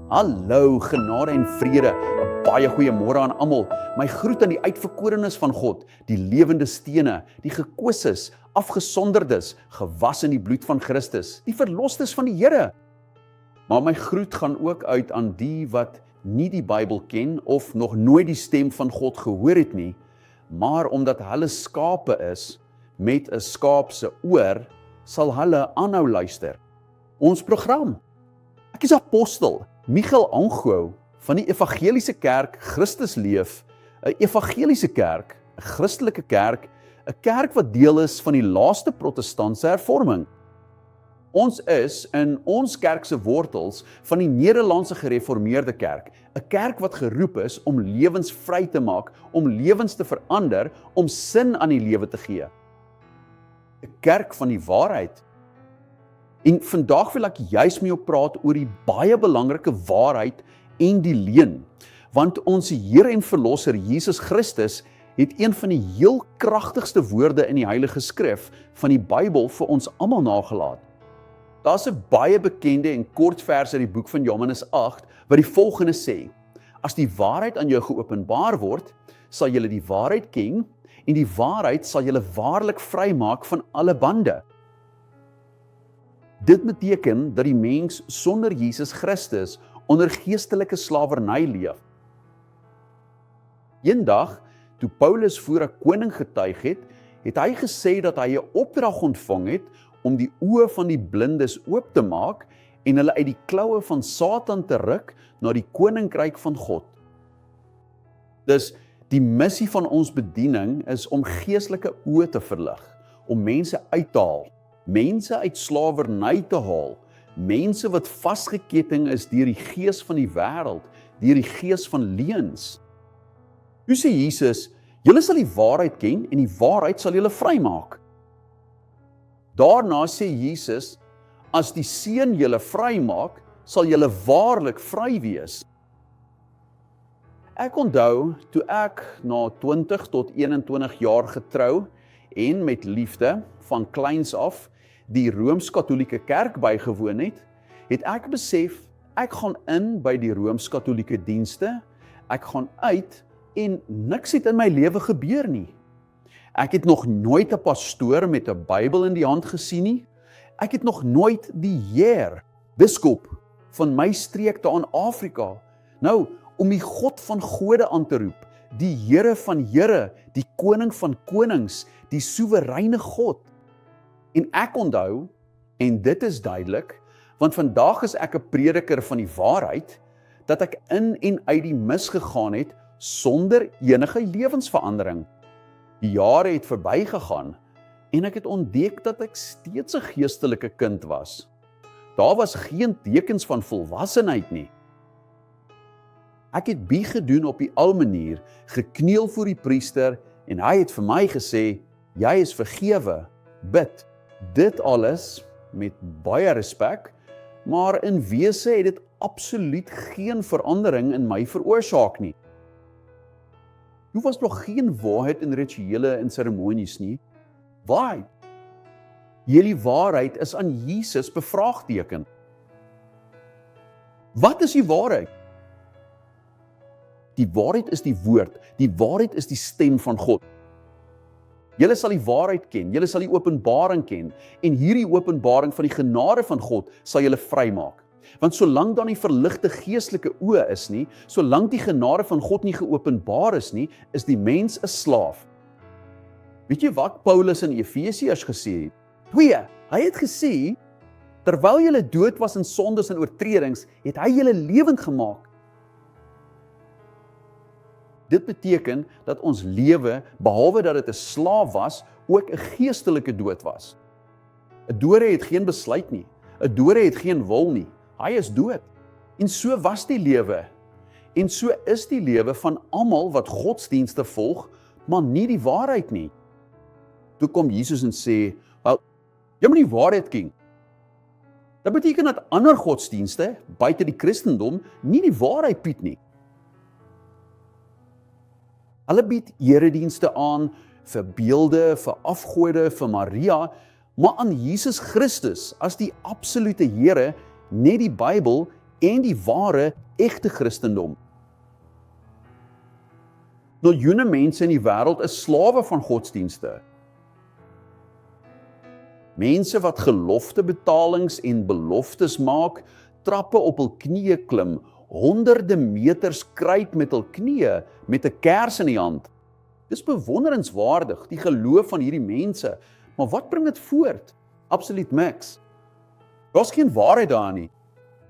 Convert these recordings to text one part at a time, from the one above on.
Hallo, genade en vrede, 'n baie goeie môre aan almal. My groet aan die uitverkorenes van God, die lewende stene, die gekoses, afgesonderdes, gewas in die bloed van Christus, die verlostes van die Here. Maar my groet gaan ook uit aan die wat nie die Bybel ken of nog nooit die stem van God gehoor het nie, maar omdat hulle skape is met 'n skaap se oor, sal hulle aanhou luister. Ons program. Ek is apostel Michael Angouw van die Evangeliese Kerk Christus Leef, 'n evangeliese kerk, 'n Christelike kerk, 'n kerk wat deel is van die laaste protestantse hervorming. Ons is in ons kerk se wortels van die Nederlandse gereformeerde kerk, 'n kerk wat geroep is om lewens vry te maak, om lewens te verander, om sin aan die lewe te gee. 'n Kerk van die waarheid. En vandag wil ek juis met jou praat oor die baie belangrike waarheid en die leuen. Want ons Here en Verlosser Jesus Christus het een van die heel kragtigste woorde in die Heilige Skrif van die Bybel vir ons almal nagelaat. Daar's 'n baie bekende en kort vers uit die boek van Johannes 8 wat die volgende sê: As die waarheid aan jou geopenbaar word, sal julle die waarheid ken en die waarheid sal julle waarlik vrymaak van alle bande. Dit beteken dat die mens sonder Jesus Christus onder geestelike slawerny leef. Eendag, toe Paulus voor 'n koning getuig het, het hy gesê dat hy 'n opdrag ontvang het om die oë van die blindes oop te maak en hulle uit die kloue van Satan te ruk na die koninkryk van God. Dus die missie van ons bediening is om geestelike oë te verlig, om mense uit te haal, mense uit slawerny te haal, mense wat vasgeketting is deur die gees van die wêreld, deur die gees van leuns. Toe sê Jesus, julle sal die waarheid ken en die waarheid sal julle vrymaak. Daarna sê Jesus, as die Seun julle vrymaak, sal julle waarlik vry wees. Ek onthou, toe ek na 20 tot 21 jaar getrou en met liefde van kleins af die Rooms-Katolieke kerk bygewoon het ek besef, ek gaan in by die Rooms-Katolieke dienste, ek gaan uit en niks het in my lewe gebeur nie. Ek het nog nooit 'n pastoor met 'n Bybel in die hand gesien nie. Ek het nog nooit die Heer, biskop van my streek daar in Afrika, nou, om die God van gode aan te roep, die Here van Here, die Koning van konings, die soewereine God. En ek onthou, en dit is duidelik, want vandag is ek 'n prediker van die waarheid, dat ek in en uit die mis gegaan het, sonder enige lewensverandering. Die jare het verbygegaan, en ek het ontdek dat ek steeds 'n geestelike kind was. Daar was geen tekens van volwassenheid nie. Ek het bieg gedoen op die ou manier, gekniel voor die priester, en hy het vir my gesê, jy is vergewe, bid. Dit alles met baie respek, maar in wese het dit absoluut geen verandering in my veroorsaak nie. Daar was nog geen waarheid in rituele en seremonies nie. Waarheid? Hierdie waarheid is aan Jesus bevraagteken. Wat is die waarheid? Die waarheid is die woord, die waarheid is die stem van God. Julle sal die waarheid ken, julle sal die openbaring ken, en hierdie openbaring van die genade van God sal julle vrymaak. Want solank daar nie verligte geestelike oë is nie, solank die genade van God nie geopenbaar is nie, is die mens 'n slaaf. Weet jy wat Paulus in Efesiërs gesê het? 2, hy het gesê, terwyl julle dood was in sondes en oortredings, het hy julle lewend gemaak. Dit beteken dat ons lewe, behalwe dat dit 'n slaaf was, ook 'n geestelike dood was. 'n Dode het geen besluit nie, 'n dode het geen wil nie, hy is dood. En so was die lewe, en so is die lewe van almal wat godsdienste volg, maar nie die waarheid nie. Toe kom Jesus en sê, wel, jy moet die waarheid ken. Dit beteken dat ander godsdienste, buite die Christendom, nie die waarheid bied nie. Hulle bied eredienste aan vir beelde, vir afgode, vir Maria, maar aan Jesus Christus as die absolute Here net die Bybel en die ware, egte Christendom. Miljoene mense in die wêreld is slawe van godsdienste. Mense wat geloftebetalings en beloftes maak, trappe op hul knieë klim, honderde meters kruip met hul knieë, met 'n kers in die hand. Dis bewonderenswaardig, die geloof van hierdie mense, maar wat bring dit voort? Absoluut niks. Daar's geen waarheid daarin nie.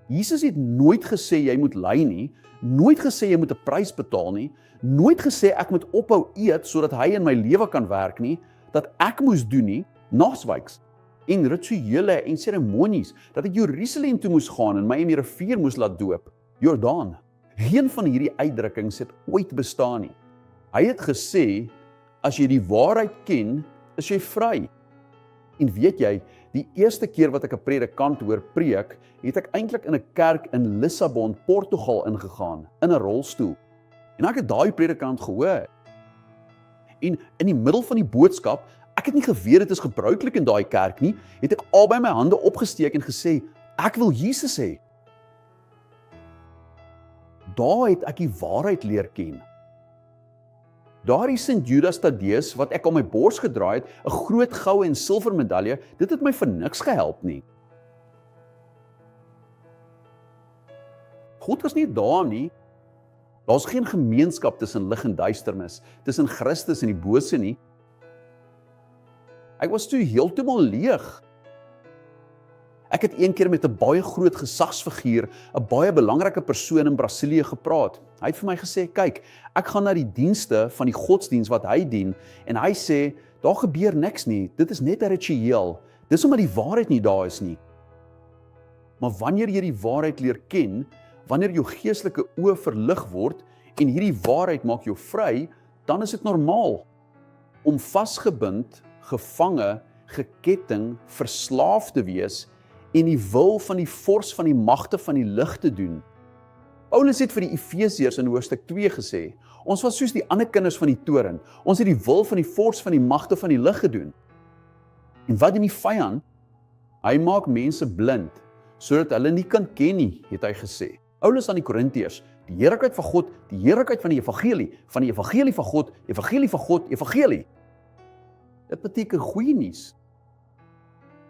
Jesus het nooit gesê jy moet ly nie, nooit gesê jy moet 'n prys betaal nie, nooit gesê ek moet ophou eet sodat hy in my lewe kan werk nie, dat ek moes doen nie, naaswyks en rituele en seremonies, dat ek Jerusalem toe moes gaan en my in die rivier moes laat doop, Jordaan. Geen van hierdie uitdrukkings het ooit bestaan nie. Hy het gesê, as jy die waarheid ken, is jy vry. En weet jy, die eerste keer wat ek 'n predikant hoor preek, het ek eintlik in 'n kerk in Lissabon, Portugal ingegaan, in 'n rolstoel. En ek het daai predikant gehoor. En in die middel van die boodskap, ek het nie geweet dit is gebruiklik in daai kerk nie, het ek albei my hande opgesteek en gesê, ek wil Jesus hê. Daar het ek die waarheid leer ken. Daardie Sint Judas Taddeus wat ek aan my bors gedraai het, 'n groot goue en silwer medalje, dit het my vir niks gehelp nie. God was nie daar nie. Daar's geen gemeenskap tussen lig en duisternis, tussen Christus en die bose nie. Ek was toe heeltemal leeg. Ek het een keer met 'n baie groot gesagsfiguur, 'n baie belangrike persoon in Brasilië gepraat. Hy het vir my gesê, kyk, ek gaan na die dienste van die godsdiens wat hy dien, en hy sê, daar gebeur niks nie, dit is net 'n ritueel, dis omdat die waarheid nie daar is nie. Maar wanneer jy die waarheid leer ken, wanneer jou geestelike oë verlig word, en hierdie waarheid maak jou vry, dan is dit normaal om vasgebind, gevange, geketting, verslaaf te wees, en die wil van die vors van die magte van die lig te doen. Paulus het vir die Efesiërs in hoofstuk 2 gesê, ons was soos die ander kinders van die toren, ons het die wil van die vors van die magte van die lig gedoen. En wat doen die vyand? Hy maak mense blind, sodat hulle nie kan ken nie, het hy gesê. Paulus aan die Korintiërs, die heerlikheid van God, die heerlikheid van die evangelie van God, evangelie van God, evangelie. Dit beteken goeie nuus.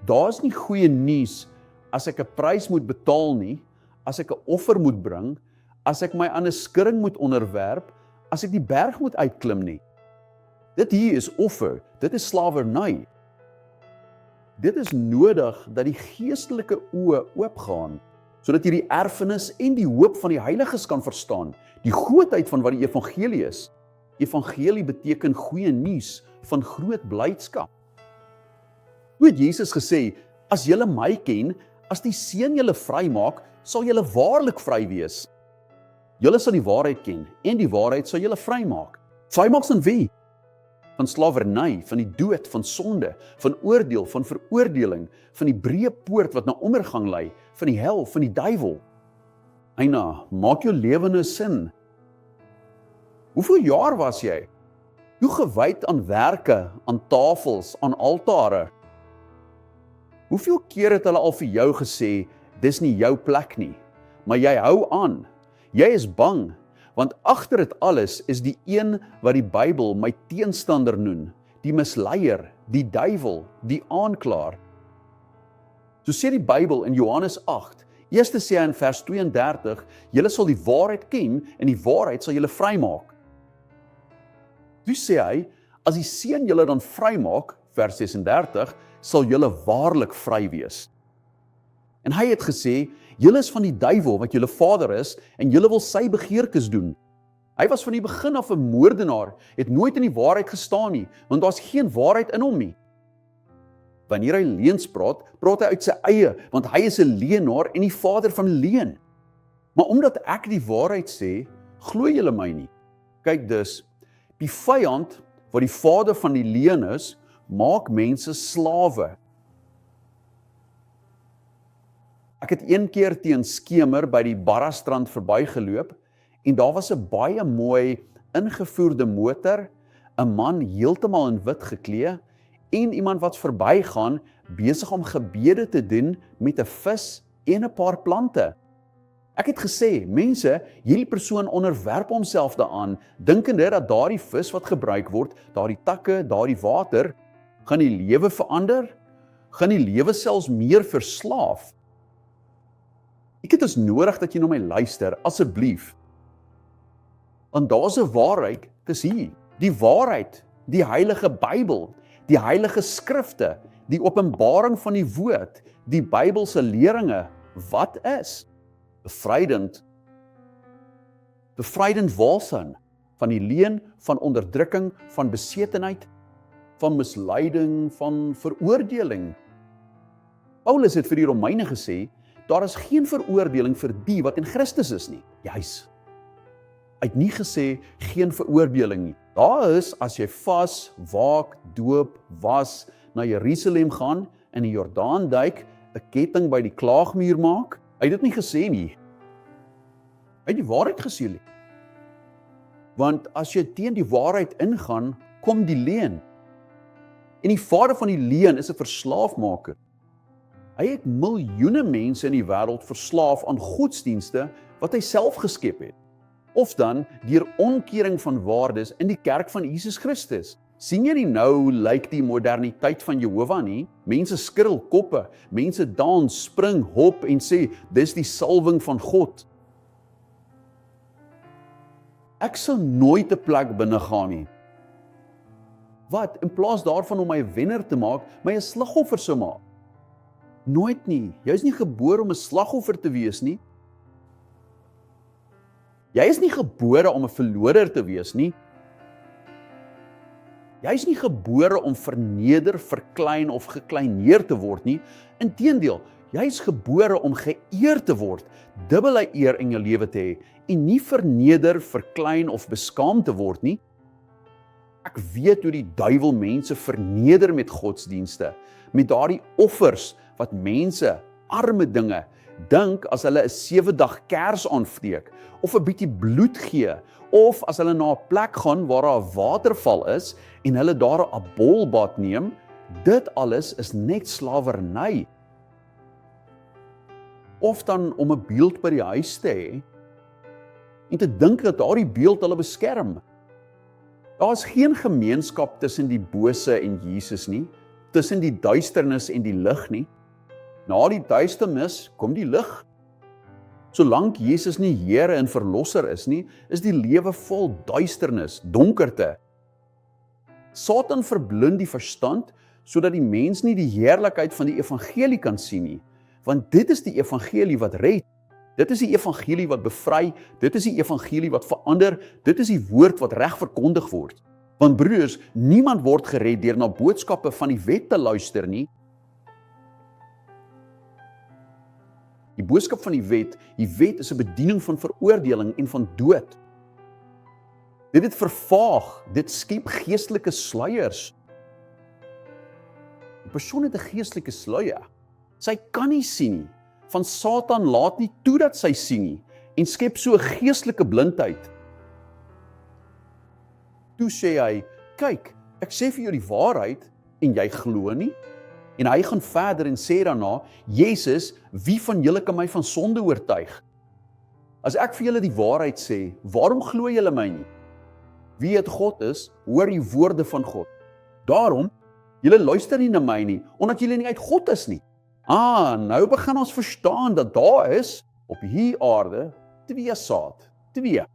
Daar is nie goeie nuus as ek 'n prys moet betaal nie, as ek 'n offer moet bring, as ek my aan 'n skuring moet onderwerp, as ek die berg moet uitklim nie. Dit hier is offer, dit is slawerny. Dit is nodig dat die geestelike oë oopgaan, sodat jy die erfenis en die hoop van die heiliges kan verstaan, die grootheid van wat die evangelie is. Evangelie beteken goeie nuus van groot blydskap. Hoe het Jesus gesê, as julle my ken, as die Seun julle vrymaak, sal julle waarlik vry wees. Julle sal die waarheid ken, en die waarheid sal julle vrymaak. Vrymaak van wie? Van slawerny, van die dood, van sonde, van oordeel, van veroordeling, van die breë poort wat na ondergang lei, van die hel, van die duiwel. Eina, maak jou lewe nou sin. Hoeveel jaar was jy? Hoe gewyd aan werke, aan tafels, aan altare? Hoeveel keer het hulle al vir jou gesê, dis nie jou plek nie, maar jy hou aan. Jy is bang, want agter dit alles is die een wat die Bybel my teenstander noem, die misleier, die duiwel, die aanklaer. So sê die Bybel in Johannes 8, eers sê hy in vers 32, julle sal die waarheid ken en die waarheid sal julle vrymaak. Toe sê hy, as die Seun julle dan vrymaak, vers 36, sal julle waarlik vry wees. En hy het gesê, julle is van die duiwel wat julle vader is, en julle wil sy begeertes doen. Hy was van die begin af 'n moordenaar, het nooit in die waarheid gestaan nie, want daar's geen waarheid in hom nie. Wanneer hy leuns praat, praat hy uit sy eie, want hy is 'n leienaar en die vader van leuen. Maar omdat ek die waarheid sê, glo julle my nie. Kyk dus, die vyand, wat die vader van die leuen is, maak mense slawe. Ek het een keer teen skemer by die Barrastrand verbygeloop, en daar was 'n baie mooi ingevoerde motor, 'n man heeltemal in wit geklee, en iemand wat verbygaan, besig om gebede te doen met 'n vis en 'n paar plante. Ek het gesê, mense, hierdie persoon onderwerp homself daaraan, dinkende dat daardie vis wat gebruik word, daardie takke, daardie water, gaan die lewe verander, gaan die lewe selfs meer verslaaf. Ek het dus nodig dat jy na my luister, asseblief. Want daar's 'n waarheid, dis hier. Die waarheid, die Heilige Bybel, die Heilige Skrifte, die openbaring van die woord, die Bybelse leringe, wat is? Bevrydend waarsin, van die leuen, van onderdrukking, van besetenheid, van misleiding, van veroordeling. Paulus het vir die Romeine gesê, daar is geen veroordeling vir die wat in Christus is nie. Juis. Hy het nie gesê, geen veroordeling nie. Daar is, as jy vas, waak, doop, was, na Jerusalem gaan, in die Jordaan duik, 'n ketting by die klaagmuur maak. Hy het dit nie gesê nie. Hy het die waarheid gesê. Want as jy teen die waarheid ingaan, kom die leuen. En die vader van die leuen is 'n verslaafmaker. Hy het miljoene mense in die wêreld verslaaf aan godsdienste wat hy self geskep het. Of dan deur onkering van waardes in die kerk van Jesus Christus. Sien jy nie nou hoe lyk die moderniteit van Jehova nie? Mense skirrel koppe, mense dans, spring, hop en sê, dis die salwing van God. Ek sal nooit 'n plek binne gaan nie. Wat, in plaas daarvan om my 'n wenner te maak, my 'n slagoffer sou maak? Nooit nie. Jy is nie gebore om 'n slagoffer te wees nie. Jy is nie gebore om 'n verloder te wees nie. Jy is nie gebore om verneder, verklein of gekleineer te word nie. Inteendeel, jy is gebore om geëer te word, dubbele eer in jou lewe te hê en nie verneder, verklein of beskaam te word nie. Ek weet hoe die duiwel mense verneder met godsdienste, met daardie offers wat mense, arme dinge, dink as hulle 'n 7-dag kers aansteek, of 'n bietjie bloed gee, of as hulle na 'n plek gaan waar daar 'n waterval is, en hulle daar 'n abolbad neem, dit alles is net slawerny. Of dan om 'n beeld by die huis te hê, en te dink dat daardie beeld hulle beskerm. Daar is geen gemeenskap tussen die bose en Jesus nie, tussen die duisternis en die lig nie. Na die duisternis kom die lig. Solank Jesus nie Here en Verlosser is nie, is die lewe vol duisternis, donkerte. Satan verblind die verstand, sodat die mens nie die heerlikheid van die evangelie kan sien nie. Want dit is die evangelie wat red. Dit is die evangelie wat bevry, dit is die evangelie wat verander, dit is die woord wat reg verkondig word. Want broers, niemand word gered deur na boodskappe van die wet te luister nie. Die boodskap van die wet is 'n bediening van veroordeling en van dood. Dit het vervaag, dit skep geestelike sluiers. Die persoon het 'n geestelike sluier. Sy kan nie sien nie. Van Satan laat nie toe dat sy sien nie en skep so 'n geestelike blindheid. Toe sê hy, kyk, ek sê vir jou die waarheid en jy glo nie. En hy gaan verder en sê daarna, Jesus, wie van julle kan my van sonde oortuig? As ek vir julle die waarheid sê, waarom glo julle my nie? Wie het God is, hoor die woorde van God. Daarom, julle luister nie na my nie, omdat julle nie uit God is nie. Nou begin ons verstaan dat daar is, op hierdie aarde, 2 saad. 2.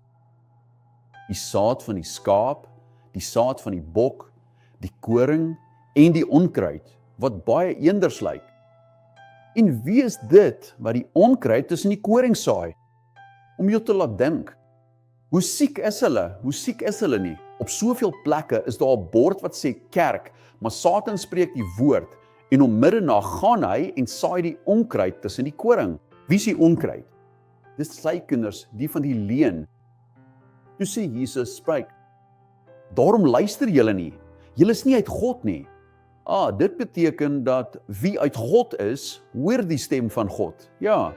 Die saad van die skaap, die saad van die bok, die koring en die onkruid, wat baie eenders lyk. En wie is dit wat die onkruid tussen die koring saai? Om jou te laat dink. Hoe siek is hulle? Hoe siek is hulle nie? Op soveel plekke is daar 'n bord wat sê kerk, maar Satan spreek die woord, en om middernag gaan hy en saai die onkruid tussen die koring. Wie is die onkruid? Dis sy kinders, die van die leuen. Toe sê Jesus, spreek, daarom luister julle nie. Julle is nie uit God nie. Dit beteken dat wie uit God is, hoor die stem van God. Ja.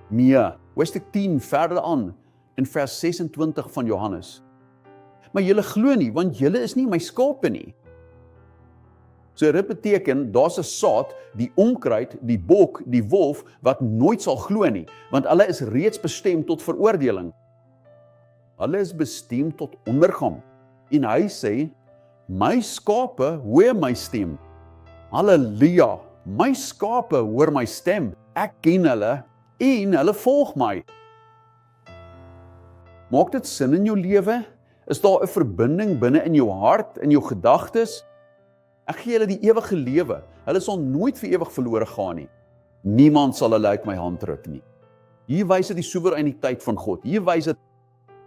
Nee, hoofstuk 10 verder aan, in vers 26 van Johannes. Maar julle glo nie, want julle is nie my skape nie. So dit beteken, daar's 'n saad, die onkruid, die bok, die wolf, wat nooit sal glo nie, want hulle is reeds bestem tot veroordeling. Hulle is bestem tot ondergang. En hy sê, my skape hoor my stem. Halleluja, my skape hoor my stem. Ek ken hulle en hulle volg my. Maak dit sin in jou lewe? Is daar 'n verbinding binne in jou hart, in jou gedagtes? Ek gee hulle die ewige lewe. Hulle sal nooit vir ewig verlore gaan nie. Niemand sal hulle uit my hand ruk nie. Hier wys dit die soewereiniteit van God. Hier wys dit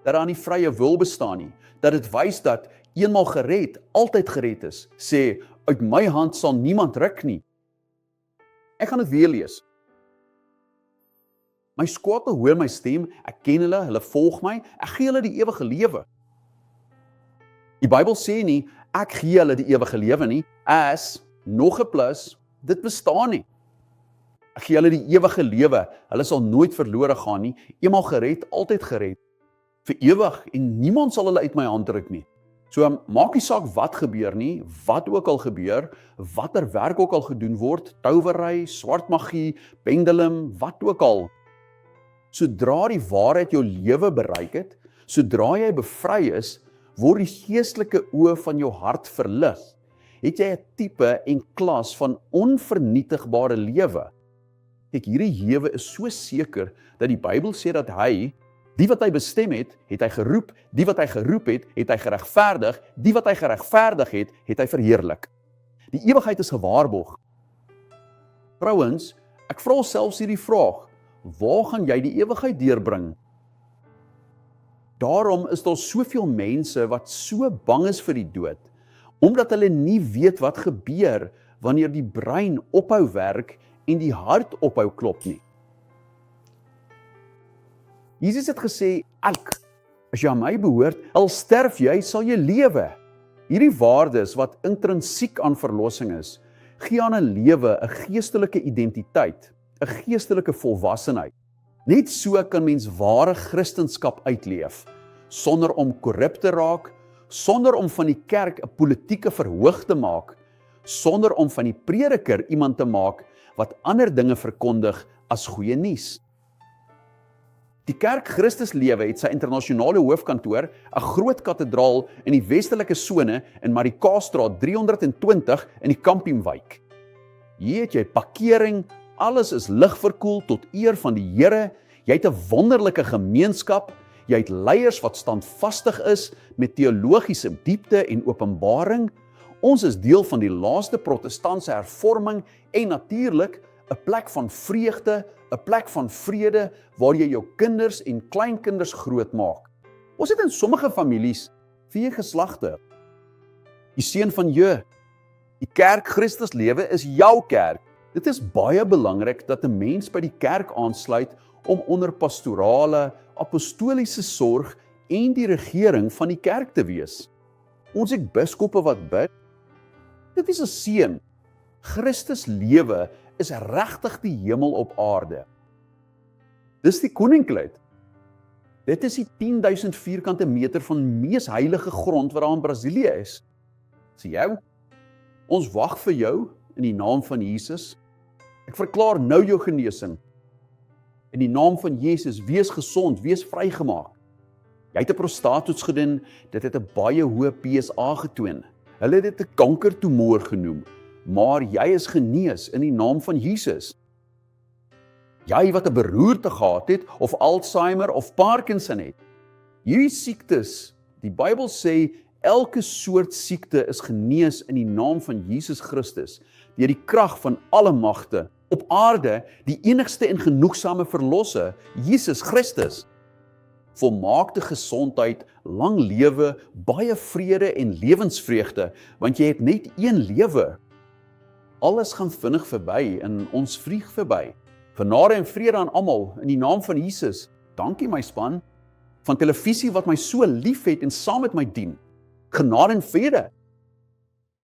dat daar nie vrye wil bestaan nie. Dat dit wys dat eenmaal gered, altyd gered is. Sê, uit my hand sal niemand ruk nie. Ek gaan dit weer lees. My skape hoor my stem, ek ken hulle, hulle volg my, ek gee hulle die ewige lewe. Die Bybel sê nie, ek gee hulle die ewige lewe nie, as, nog 'n plus, dit bestaan nie. Ek gee hulle die ewige lewe, hulle sal nooit verlore gaan nie, eenmaal gered, altyd gered, vir ewig, en niemand sal hulle uit my hand ruk nie. So, maak nie saak wat gebeur nie, wat ook al gebeur, watter werk ook al gedoen word, touwery, swart magie, pendulum, wat ook al. Sodra die waarheid jou lewe bereik het, sodra jy bevry is, word die geestelike oë van jou hart verlig. Het jy 'n tipe en klas van onvernietigbare lewe. Kyk, hierdie lewe is so seker dat die Bybel sê dat hy, die wat hy bestem het, het hy geroep, die wat hy geroep het, het hy geregverdig, die wat hy geregverdig het hy verheerlik. Die ewigheid is gewaarborg. Vrouens, ek vra selfs hierdie vraag, waar gaan jy die ewigheid deurbring? Daarom is daar soveel mense wat so bang is vir die dood, omdat hulle nie weet wat gebeur wanneer die brein ophou werk en die hart ophou klop nie. Jesus het gesê, as jy aan my behoort, al sterf jy, sal jy lewe. Hierdie waardes wat intrinsiek aan verlossing is, gee aan 'n lewe 'n geestelike identiteit, 'n geestelike volwassenheid. Net so kan mens ware Christendom uitleef, sonder om korrup te raak, sonder om van die kerk 'n politieke verhoog te maak, sonder om van die prediker iemand te maak wat ander dinge verkondig as goeie nuus. Die Kerk Christus Lewe het sy internasionale hoofkantoor, 'n groot kathedraal in die westelike sone in Marikaastraat 320 in die Kampiemwyk. Hier het jy parkering, alles is ligverkoel tot eer van die Here, jy het 'n wonderlike gemeenskap, jy het leiers wat standvastig is met teologiese diepte en openbaring. Ons is deel van die laaste protestantse hervorming en natuurlik 'n plek van vreugde, 'n plek van vrede waar jy jou kinders en kleinkinders grootmaak. Ons het in sommige families 4 geslagte. Die seun van jou, die Kerk Christus Lewe is jou kerk. Dit is baie belangrik dat 'n mens by die kerk aansluit om onder pastorale, apostoliese sorg en die regering van die kerk te wees. Ons het biskoppe wat bid. Dit is 'n seën. Christus Lewe is regtig die hemel op aarde. Dis die koninkryk. Dit is die 10.000 vierkante meter van mees heilige grond wat daar in Brasilië is. Sien jou? Ons wag vir jou in die naam van Jesus. Ek verklaar nou jou genesing. In die naam van Jesus, wees gesond, wees vrygemaak. Jy het 'n prostaattoets gedoen, dit het 'n baie hoë PSA getoon. Hulle het dit 'n kankertumor genoem. Maar jy is genees in die naam van Jesus. Jy wat 'n beroerte gehad het, of Alzheimer of Parkinson het. Hierdie siektes, die Bybel sê, elke soort siekte is genees in die naam van Jesus Christus, deur die krag van alle magte, op aarde, die enigste en genoegsame verlosser, Jesus Christus. Volmaakte gesondheid, lang lewe, baie vrede en lewensvreugde, want jy het net een lewe. Alles gaan vinnig verby en ons vlieg verby. Genade en vrede aan almal in die naam van Jesus. Dankie my span van televisie wat my so lief het en saam met my dien. Genade en vrede.